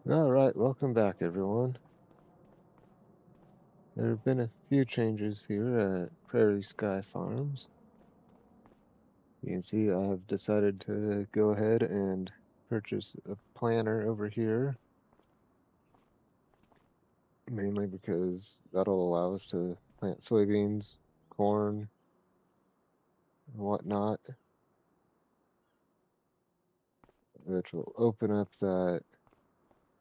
All right, welcome back, everyone. There have been a few changes here at Prairie Sky Farms. You can see I have decided to go ahead and purchase a planter over here, mainly because that'll allow us to plant soybeans, corn, and whatnot, which will open up that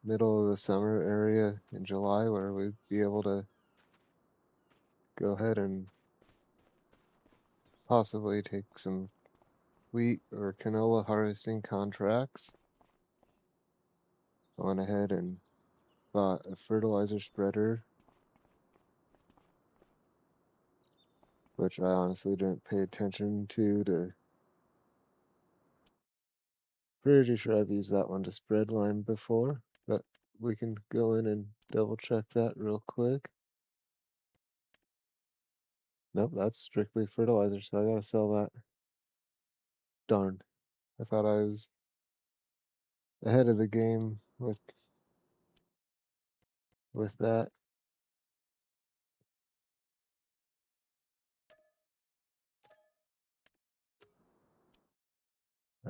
middle of the summer area in July where we'd be able to go ahead and possibly take some wheat or canola harvesting contracts. I went ahead and bought a fertilizer spreader, which I honestly didn't pay attention to. Pretty sure I've used that one to spread lime before, but we can go in and double check that real quick. Nope, that's strictly fertilizer, so I gotta sell that. Darn. I thought I was ahead of the game with that.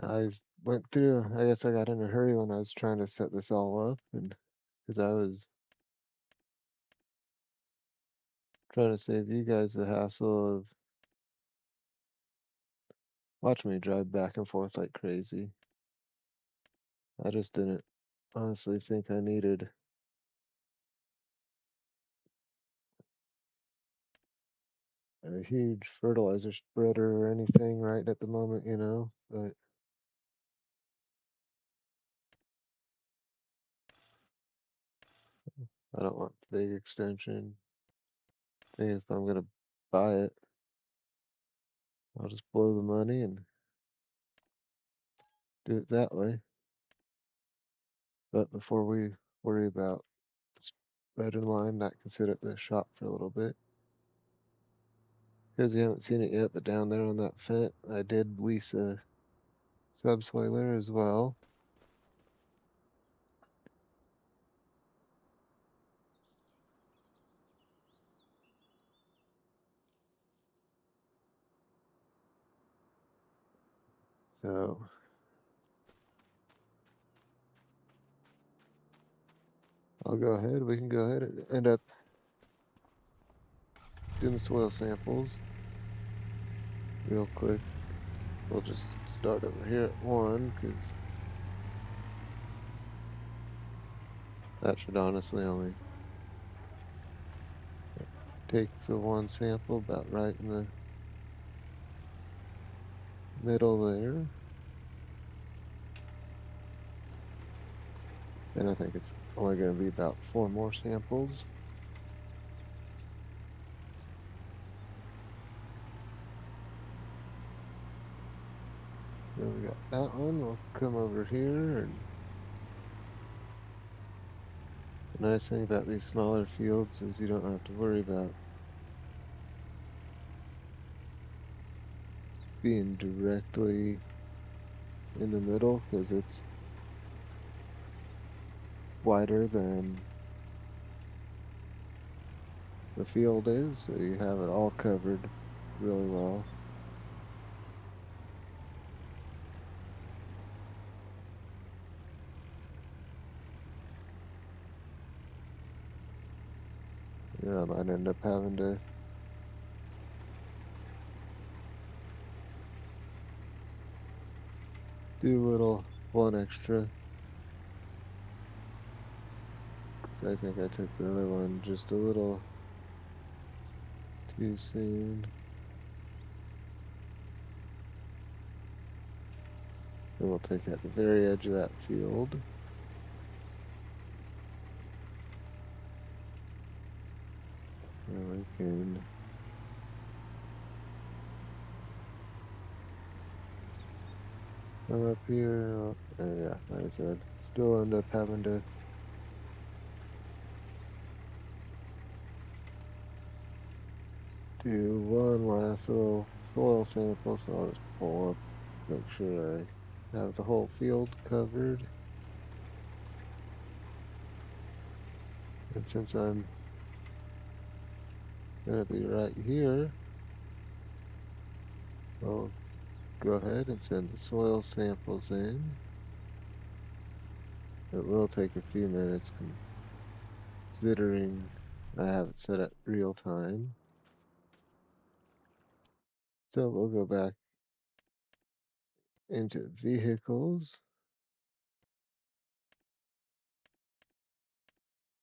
I went through, I guess I got in a hurry when I was trying to set this all up, and because I was trying to save you guys the hassle of watching me drive back and forth like crazy. I just didn't honestly think I needed a huge fertilizer spreader or anything right at the moment, but I don't want the big extension. I think if I'm gonna buy it, I'll just blow the money and do it that way. But before we worry about spreading lime, that can sit at the shop for a little bit. Because you haven't seen it yet, but down there on that fence, I did lease a subsoiler as well. So I'll go ahead. We can go ahead and end up doing the soil samples real quick. We'll just start over here at 1 because that should honestly only take the one sample about right in the middle there. And I think it's only going to be about 4 more samples. Then we got that one. We'll come over here, and the nice thing about these smaller fields is you don't have to worry about being directly in the middle because it's wider than the field is, so you have it all covered really well. I might end up having to do a little one extra. So I think I took the other one just a little too soon. So we'll take at the very edge of that field. And we can come up here. Yeah, like I said, still end up having to do one last little soil sample, so I'll just pull up, make sure I have the whole field covered. And since I'm gonna be right here, I'll go ahead and send the soil samples in. It will take a few minutes considering I have it set at real time. So we'll go back into vehicles.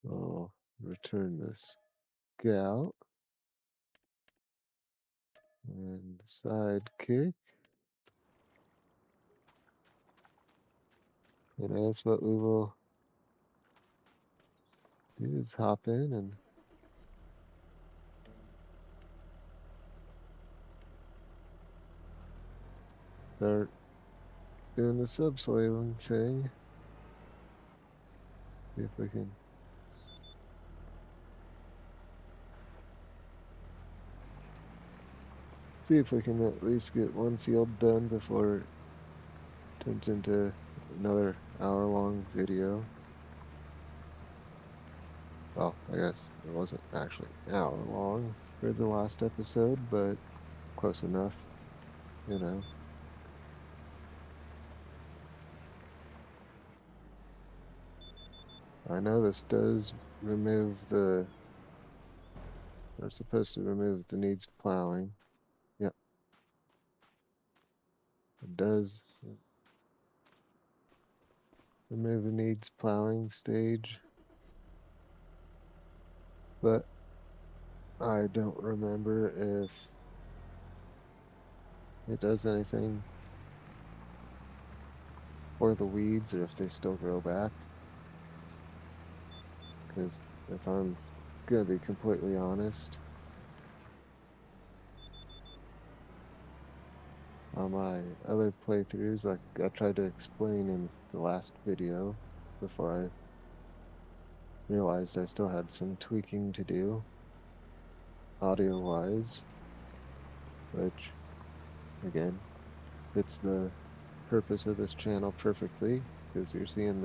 I'll return the Scout and Sidekick. And that's what we will do is hop in and start doing the subsoiling thing. See if we can at least get one field done before it turns into another hour-long video. Well, I guess it wasn't actually an hour long for the last episode, but close enough, you know. I know this does remove the, they're supposed to remove the needs plowing. Yep, it does remove the needs plowing stage, but I don't remember if it does anything for the weeds or if they still grow back. Because if I'm gonna be completely honest, on my other playthroughs, like I tried to explain in the last video before I realized I still had some tweaking to do, audio-wise, which, again, fits the purpose of this channel perfectly, because you're seeing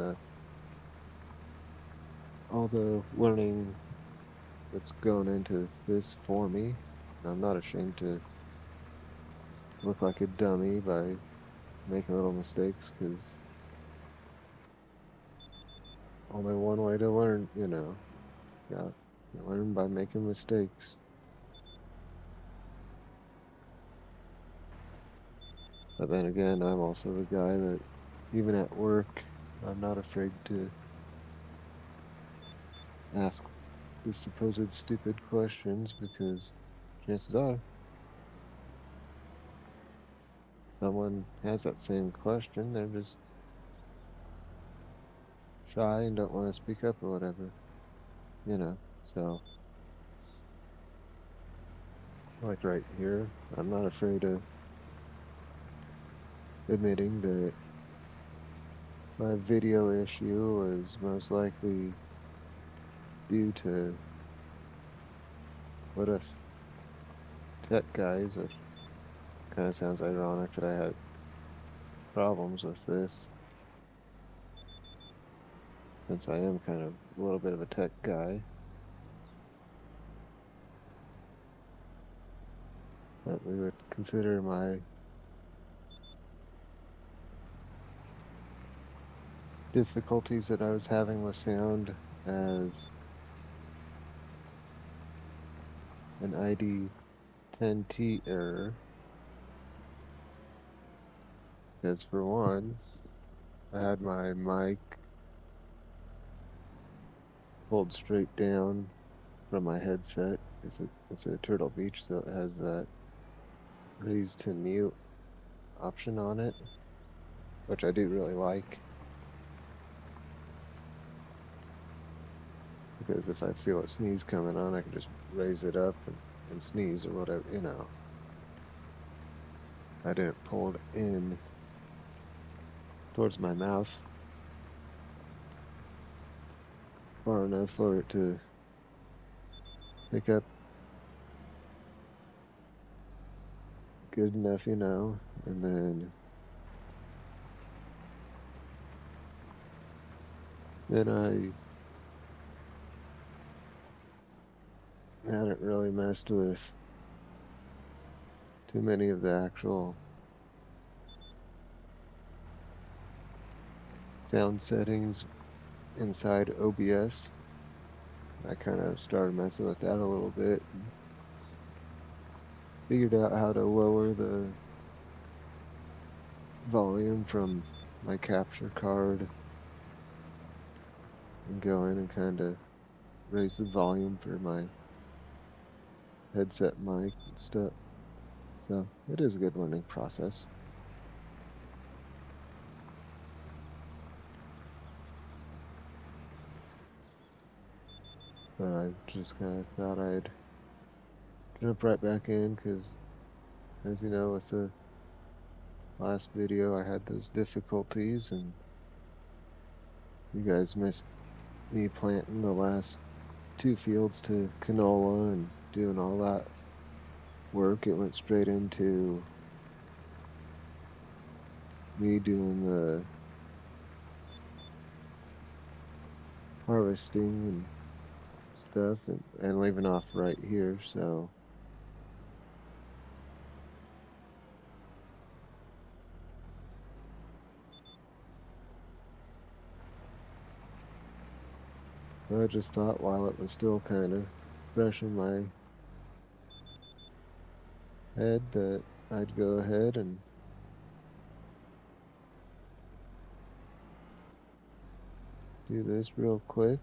all the learning that's going into this for me. And I'm not ashamed to look like a dummy by making little mistakes, because only one way to learn, you know. Yeah, you learn by making mistakes. But then again, I'm also the guy that, even at work, I'm not afraid to ask the supposed stupid questions because chances are someone has that same question. They're just shy and don't want to speak up or whatever, you know. So, like right here, I'm not afraid of admitting that my video issue was most likely due to what us tech guys, which kind of sounds ironic that I had problems with this since I am kind of a little bit of a tech guy. But we would consider my difficulties that I was having with sound as an ID10T error. Because for one, I had my mic pulled straight down from my headset. It's a Turtle Beach, so it has that raise to mute option on it, which I do really like. Because if I feel a sneeze coming on, I can just raise it up and sneeze or whatever, you know. I didn't pull it in towards my mouth far enough for it to pick up good enough, you know. And then I hadn't really messed with too many of the actual sound settings inside OBS. I kind of started messing with that a little bit and figured out how to lower the volume from my capture card and go in and kind of raise the volume for my headset mic and stuff. So it is a good learning process. But I just kind of thought I'd jump right back in because, as you know, with the last video, I had those difficulties and you guys missed me planting the last 2 fields to canola and doing all that work. It went straight into me doing the harvesting and stuff and leaving off right here. So I just thought while it was still kind of fresh in my head that I'd go ahead and do this real quick.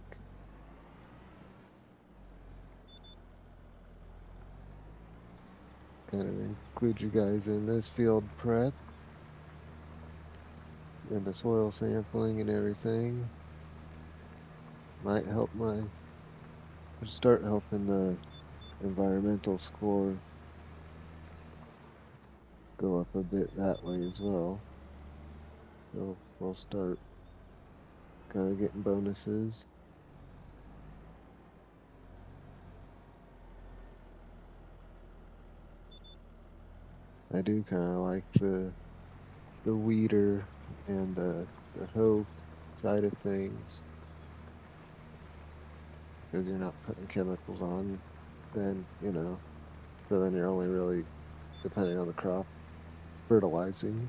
Kind of include you guys in this field prep and the soil sampling and everything. Might help start helping the environmental score go up a bit that way as well. So we'll start kind of getting bonuses. I do kind of like the weeder and the hoe side of things because you're not putting chemicals on then, so then you're only really depending on the crop fertilizing.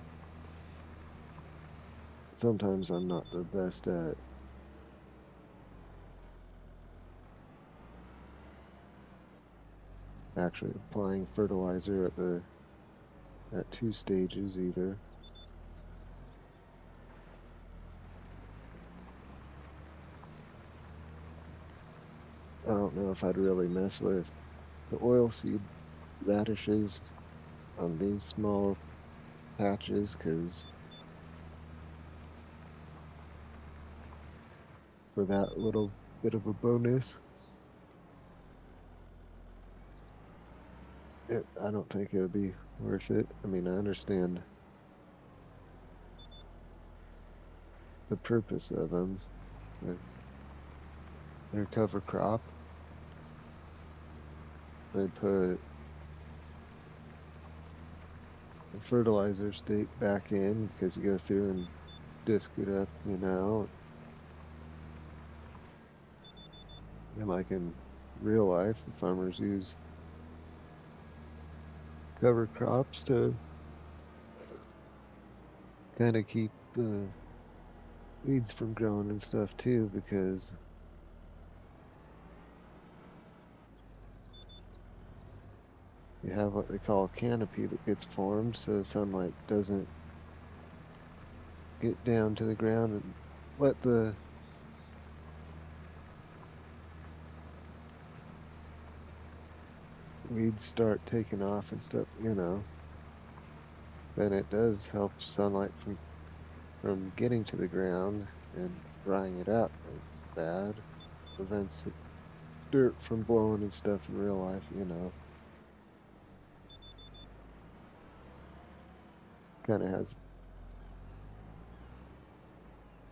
Sometimes I'm not the best at actually applying fertilizer at 2 stages either. I don't know if I'd really mess with the oilseed radishes on these small patches because for that little bit of a bonus, I don't think it would be worth it. I mean, I understand the purpose of them. They're, they're cover crop. They put the fertilizer state back in because you go through and disc it up, and like in real life, the farmers use cover crops to kind of keep weeds from growing and stuff too because you have what they call a canopy that gets formed so sunlight doesn't get down to the ground and let the weeds start taking off and stuff, then it does help sunlight from getting to the ground and drying it out as bad. Prevents dirt from blowing and stuff in real life, Kind of has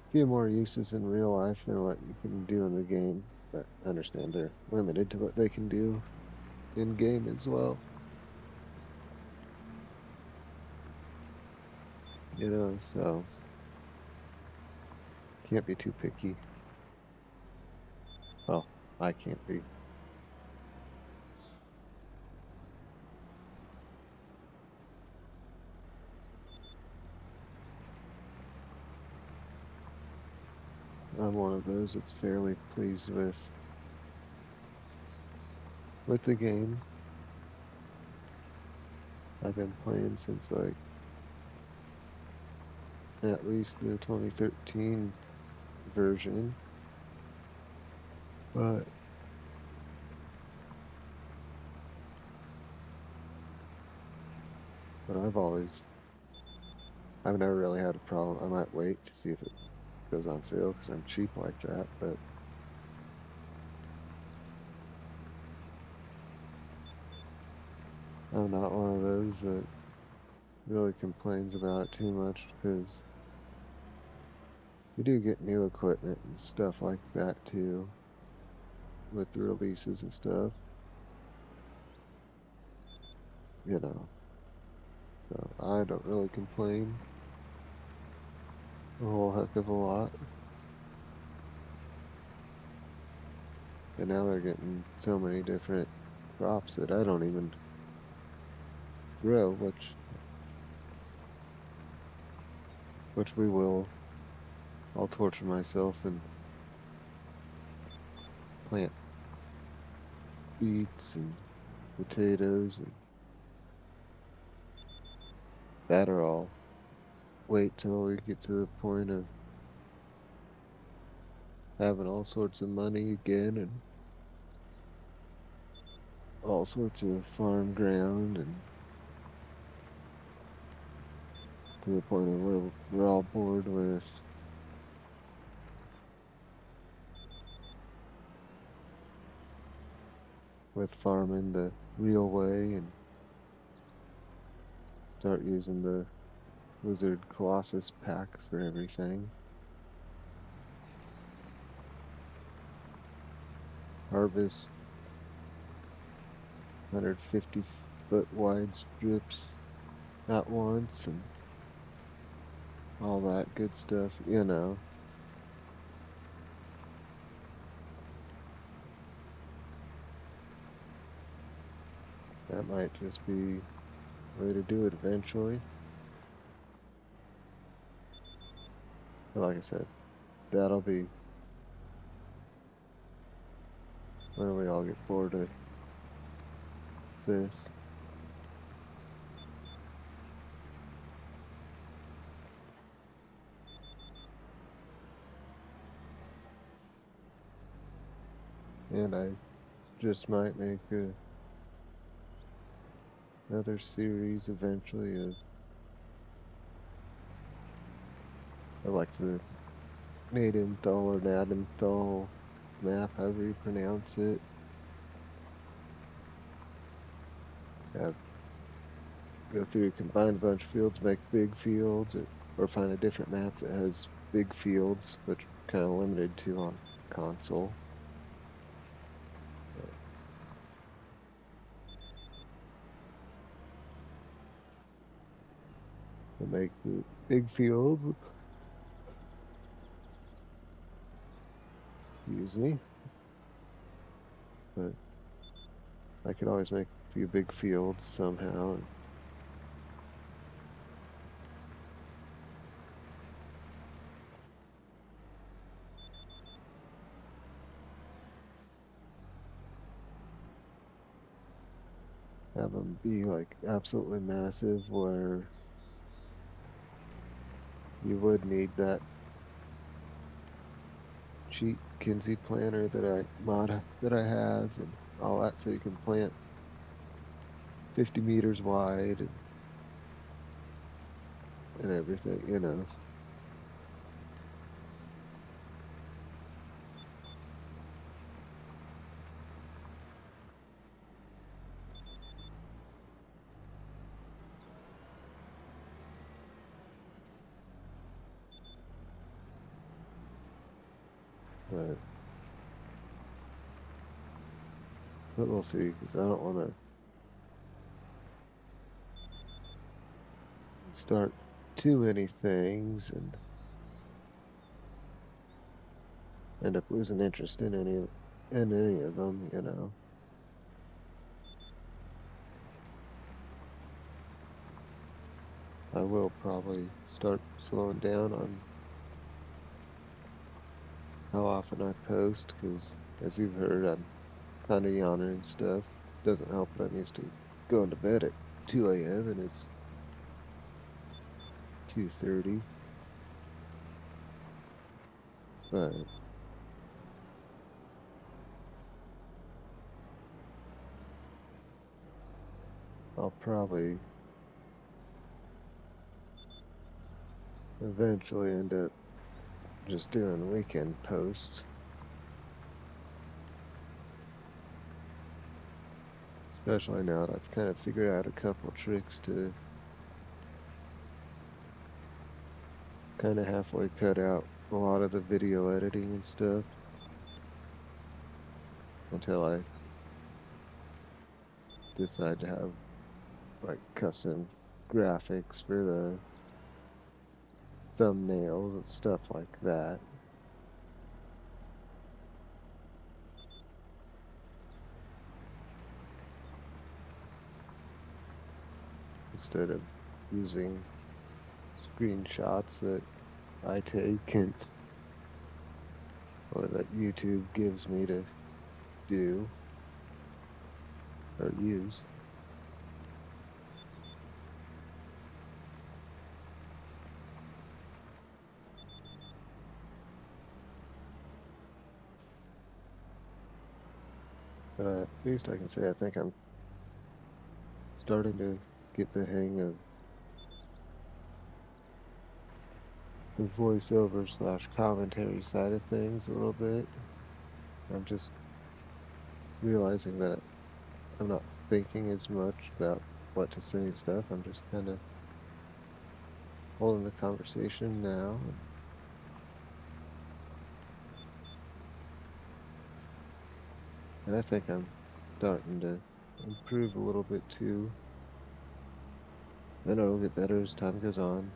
a few more uses in real life than what you can do in the game, but I understand they're limited to what they can do in game as well. So can't be too picky. Well, I can't be. I'm one of those that's fairly pleased with the game. I've been playing since like at least the 2013 version, but I've never really had a problem. I might wait to see if it goes on sale because I'm cheap like that, but I'm not one of those that really complains about it too much because you do get new equipment and stuff like that too with the releases and stuff, you know. So I don't really complain a whole heck of a lot. And now they're getting so many different crops that I don't even grow, which we will. I'll torture myself and plant beets and potatoes and that are all wait till we get to the point of having all sorts of money again and all sorts of farm ground and to the point of where we're all bored with farming the real way and start using the Wizard Colossus pack for everything. Harvest 150-foot wide strips at once and all that good stuff, you know. That might just be the way to do it eventually. But like I said, that'll be when we all get bored of this. And I just might make another series eventually of like the Nadenthal or Nadenthal map, however you pronounce it. Have go through, combine a bunch of fields, make big fields, or find a different map that has big fields, which we're kind of limited to on console. But to make the big fields, excuse me, but I could always make a few big fields somehow. And have them be like absolutely massive where you would need that cheap Kinsey planter that I have and all that so you can plant 50 meters wide and everything, you know. But but we'll see because I don't want to start too many things and end up losing interest in any of them, you know. I will probably start slowing down on how often I post, because as you've heard, I'm kind of yawning and stuff. Doesn't help that I'm used to going to bed at 2 a.m. and it's 2:30, but I'll probably eventually end up just doing weekend posts, especially now that I've kind of figured out a couple tricks to kind of halfway cut out a lot of the video editing and stuff until I decide to have like custom graphics for the thumbnails and stuff like that instead of using screenshots that I take and or that YouTube gives me to do or use. But at least I can say I think I'm starting to get the hang of the voiceover slash commentary side of things a little bit. I'm just realizing that I'm not thinking as much about what to say and stuff. I'm just kind of holding the conversation now. And I think I'm starting to improve a little bit too. I know it'll get better as time goes on.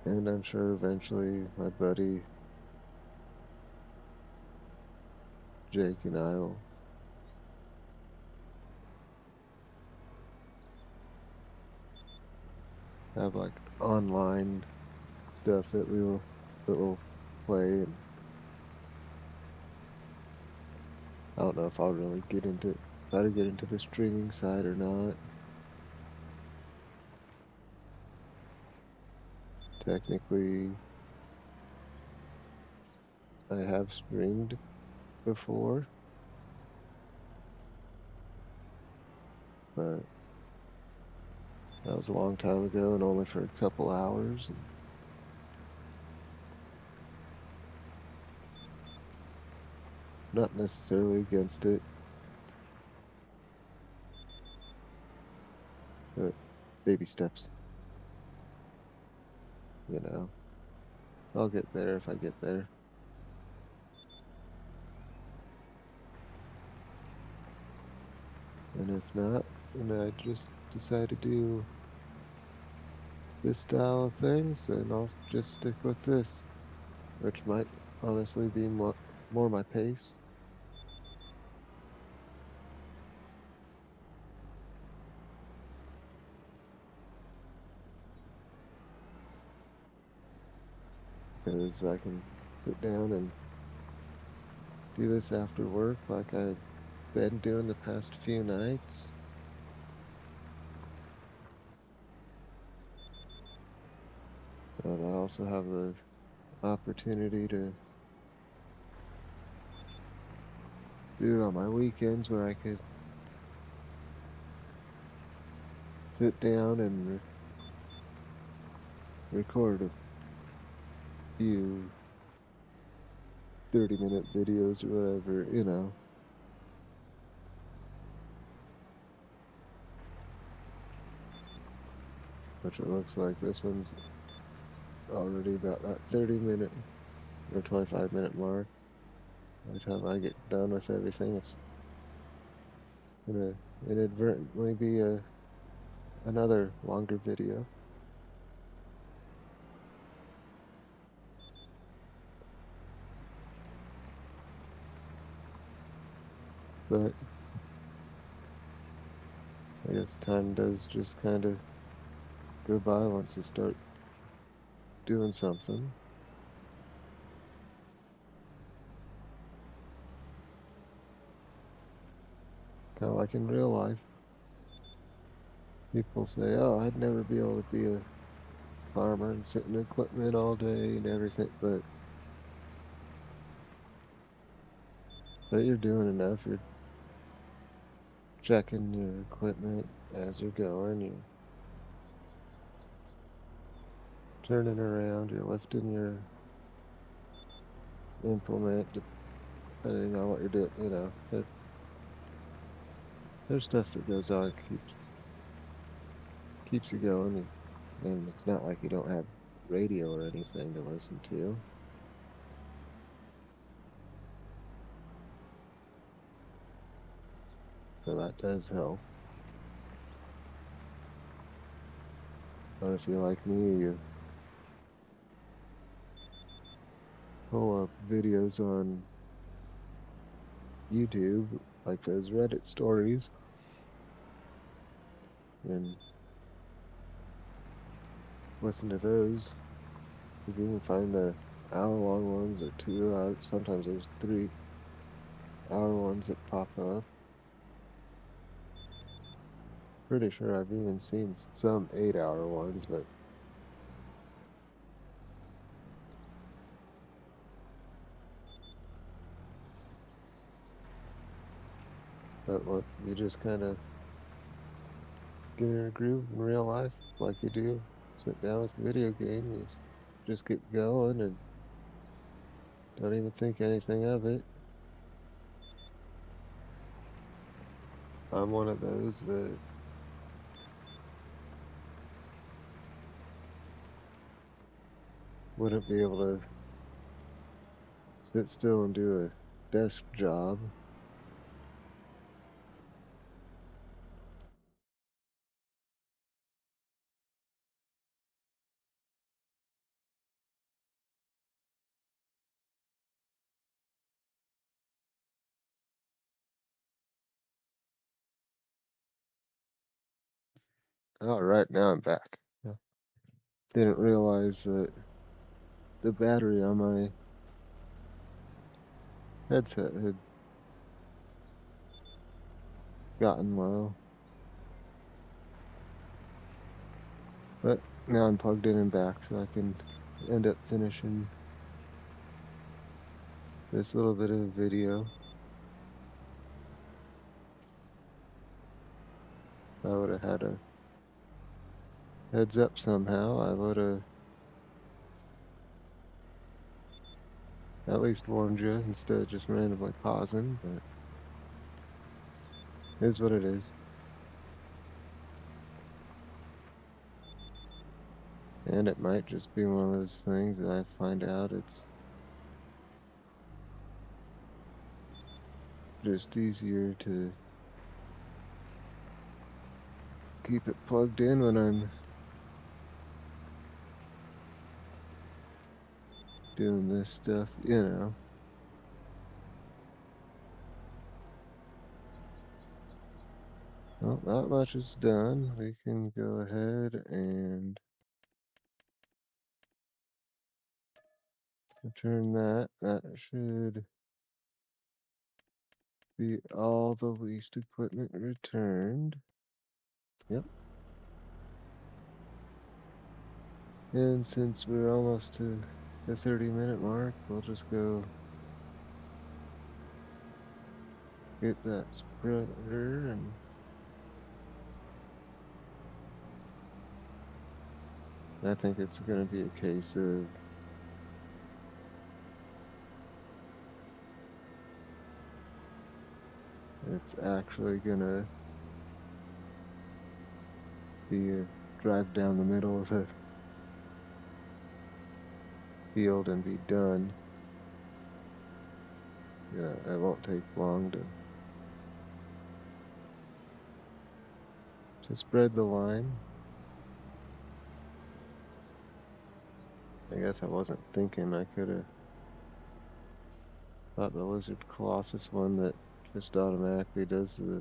And I'm sure eventually my buddy Jake and I will have like online stuff that will play, and I don't know if I'll really try to get into the streaming side or not. Technically I have streamed before, but that was a long time ago and only for a couple hours, and not necessarily against it, but baby steps, you know. I'll get there if I get there. And if not, then I just decide to do this style of things, and I'll just stick with this, which might honestly be more my pace. Because I can sit down and do this after work like I've been doing the past few nights. But I also have the opportunity to do it on my weekends where I could sit down and record a few 30-minute videos or whatever, which it looks like this one's already about that 30-minute or 25-minute mark. By the time I get done with everything, it's gonna inadvertently be another longer video. But I guess time does just kind of go by once you start doing something. Kind of like in real life. People say, "Oh, I'd never be able to be a farmer and sit in equipment all day and everything," but you're doing enough. You're checking your equipment as you're going. You're turning around. You're lifting your implement, depending on what you're doing. There's stuff that goes on, keeps you going, and it's not like you don't have radio or anything to listen to, so that does help. But if you're like me, you pull up videos on YouTube, like those Reddit stories, and listen to those, because you can find the hour-long ones or 2 hour. Sometimes there's 3 hour ones that pop up. Pretty sure I've even seen some 8 hour ones, but what you just kind of get in a groove in real life, like you do. Sit down with a video game, you just get going and don't even think anything of it. I'm one of those that wouldn't be able to sit still and do a desk job. All right, now I'm back. Yeah. Didn't realize that the battery on my headset had gotten low. But now I'm plugged in and back, so I can end up finishing this little bit of video. If I would have had a heads up somehow, I would have at least warned you instead of just randomly pausing, but it is what it is. And it might just be one of those things that I find out it's just easier to keep it plugged in when I'm doing this stuff. Well, not much is done. We can go ahead and return that. That should be all the leased equipment returned. Yep. And since we're almost to the 30-minute mark, we'll just go get that spreader, and I think it's going to be a case of it's actually going to be a drive down the middle of the field and be done. Yeah, it won't take long to spread the line. I guess I wasn't thinking I could have thought the Lizard Colossus one that just automatically does the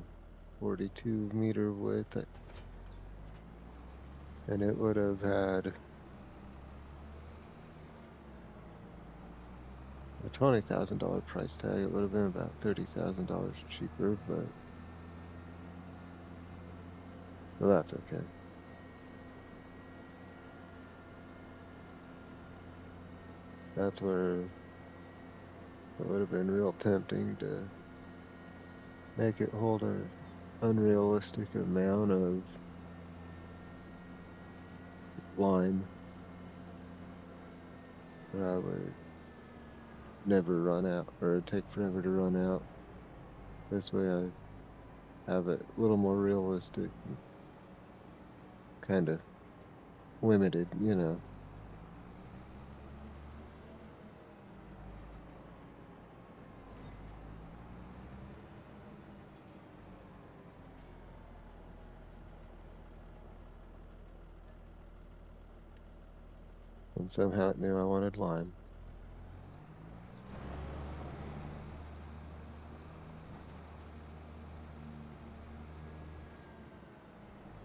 42-meter width. and it would have had a $20,000 price tag. It would have been about $30,000 cheaper, but well, that's okay. That's where it would have been real tempting to make it hold an unrealistic amount of lime where I would never run out or it'd take forever to run out. This way I have it a little more realistic, kind of limited, you know. And somehow it knew I wanted lime.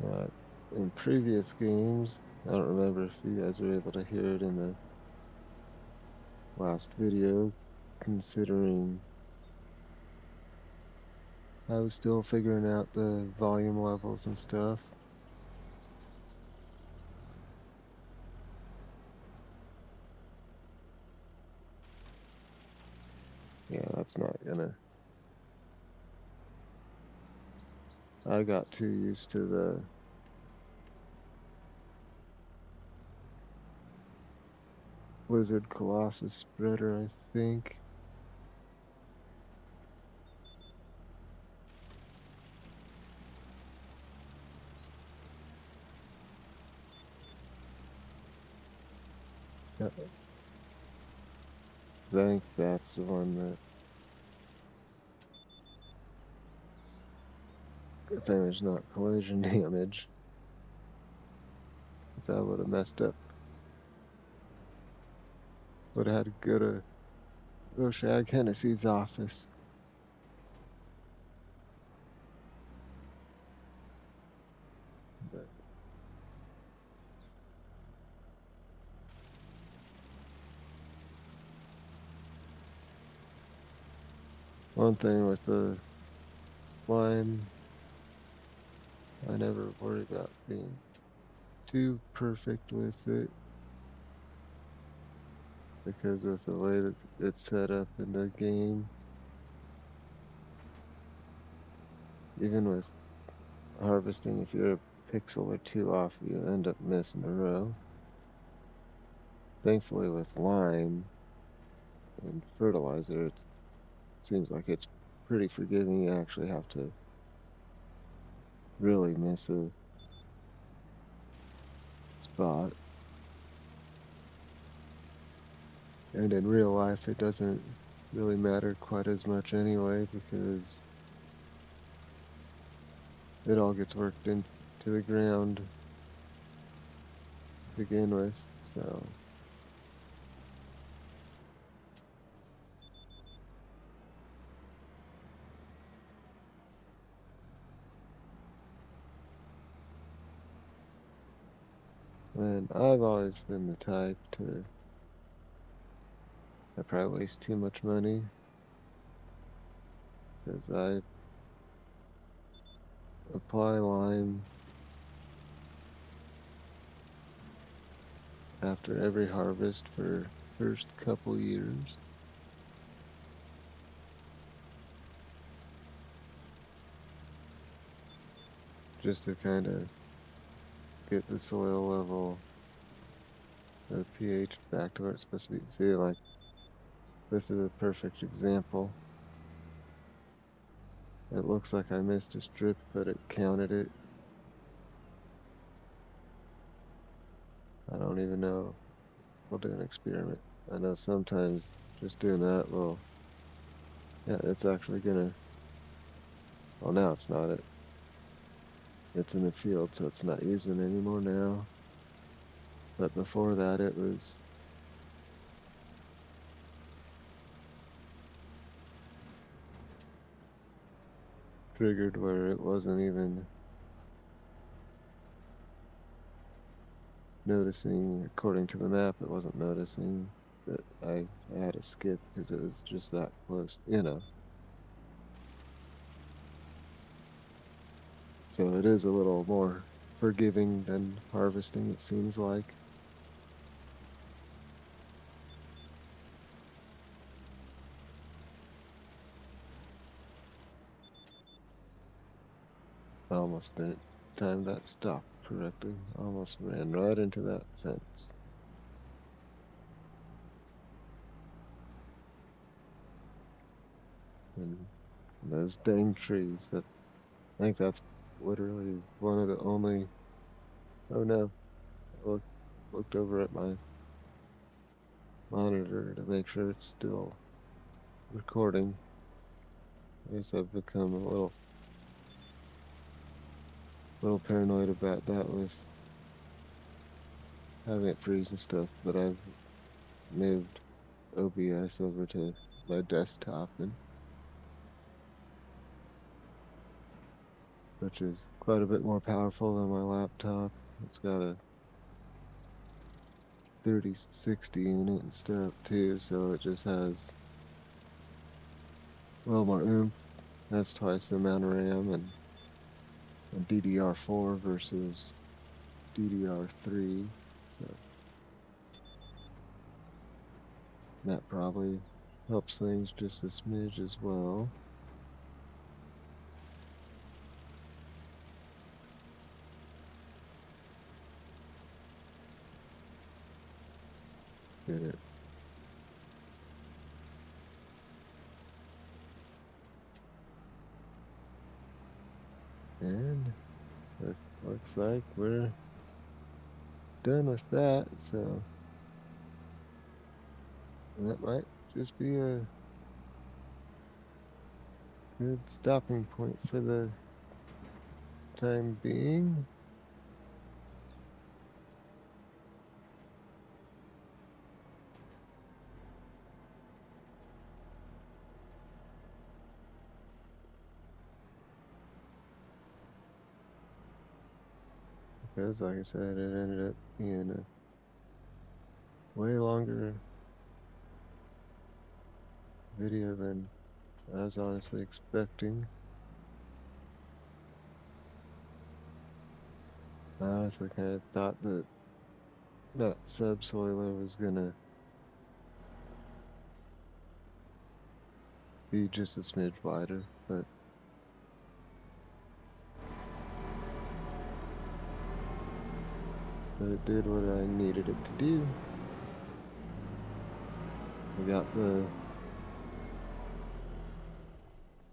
Uh, in previous games, I don't remember if you guys were able to hear it in the last video, considering I was still figuring out the volume levels and stuff. Yeah, that's not gonna. I got too used to the Blizzard Colossus spreader, I think. I think that's the one that. Good thing there's not collision damage, because I would have messed up. Would have had to go to Oshag Hennessy's office. But one thing with the lime, I never worry about being too perfect with it, because with the way that it's set up in the game, even with harvesting, if you're a pixel or two off, you end up missing a row. Thankfully, with lime and fertilizer, it seems like it's pretty forgiving. You actually have to really miss a spot. And in real life, it doesn't really matter quite as much anyway, because it all gets worked into the ground to begin with. So, and I've always been the type to, I probably waste too much money because I apply lime after every harvest for first couple years, just to kind of get the soil level, the pH back to where it's supposed to be. See, like, this is a perfect example. It looks like I missed a strip, but it counted it. I don't even know. We'll do an experiment. I know sometimes just doing that will, yeah, it's actually gonna, well, now it's not it. It's in the field, so it's not using anymore now. But before that, it was triggered where it wasn't even noticing, according to the map, it wasn't noticing that I had to skip because it was just that close, you know. So it is a little more forgiving than harvesting, it seems like. I almost didn't time that stop correctly. Almost ran right into that fence. And those dang trees. That I think that's literally one of the only. Oh no! I looked over at my monitor to make sure it's still recording. I guess I've become a little paranoid about that with having it freeze and stuff. But I've moved OBS over to my desktop, and which is quite a bit more powerful than my laptop. It's got a 3060 in it instead of two, so it just has well more oomph. That's twice the amount of RAM and DDR4 versus DDR3. So that probably helps things just a smidge as well. Get it. And it looks like we're done with that. So that might just be a good stopping point for the time being. Because, like I said, it ended up being a way longer video than I was honestly expecting. I honestly kind of thought that that subsoiler was gonna be just a smidge wider, but it did what I needed it to do. I got the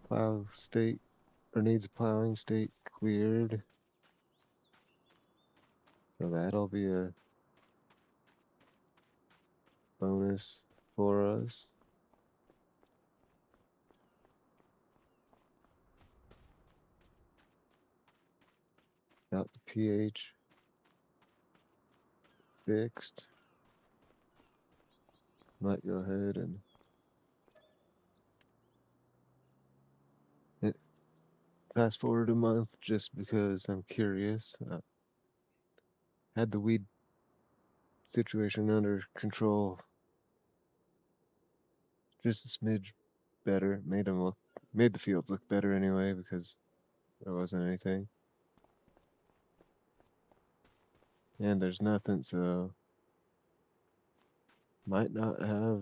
plow state or needs plowing state cleared, so that'll be a bonus for us. Got the pH fixed. Might go ahead and hit fast forward a month just because I'm curious. Had the weed situation under control just a smidge better. Made the fields look better anyway because there wasn't anything. And there's nothing, so might not have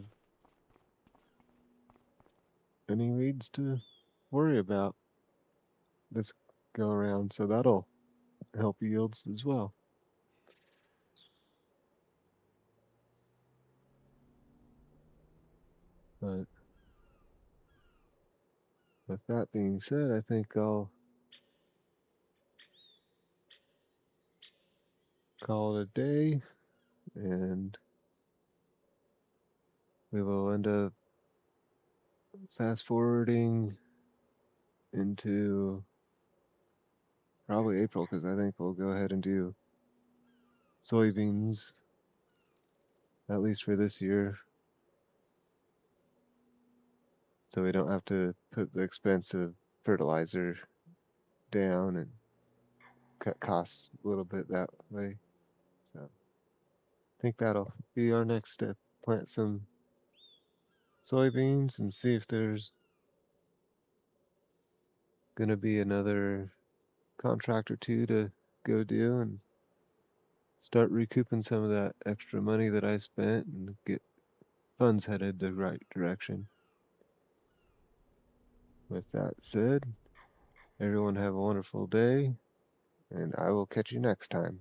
any weeds to worry about this go around. So that'll help yields as well. But with that being said, I think I'll call it a day, and we will end up fast forwarding into probably April because I think we'll go ahead and do soybeans at least for this year, so we don't have to put the expense of fertilizer down and cut costs a little bit that way. So think that'll be our next step. Plant some soybeans and see if there's gonna be another contract or two to go do and start recouping some of that extra money that I spent and get funds headed the right direction. With that said, everyone have a wonderful day, and I will catch you next time.